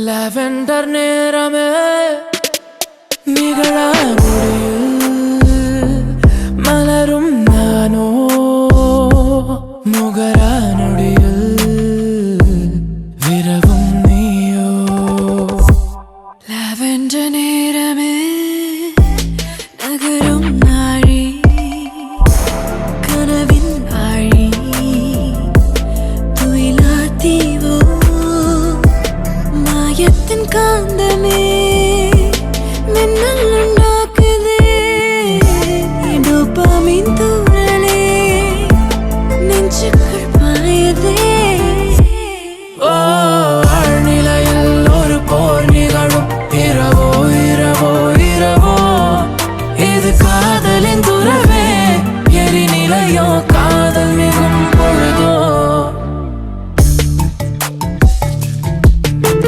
lavender நேரமே நிகழ மலரும் நானோ முகரா நொடியில் விரவும் நீயோ லாவெண்டர் நேரமே நகரும் நாழி கனவின் ஆழி துயிலா தீவோ மாயத்தின் காந்தமே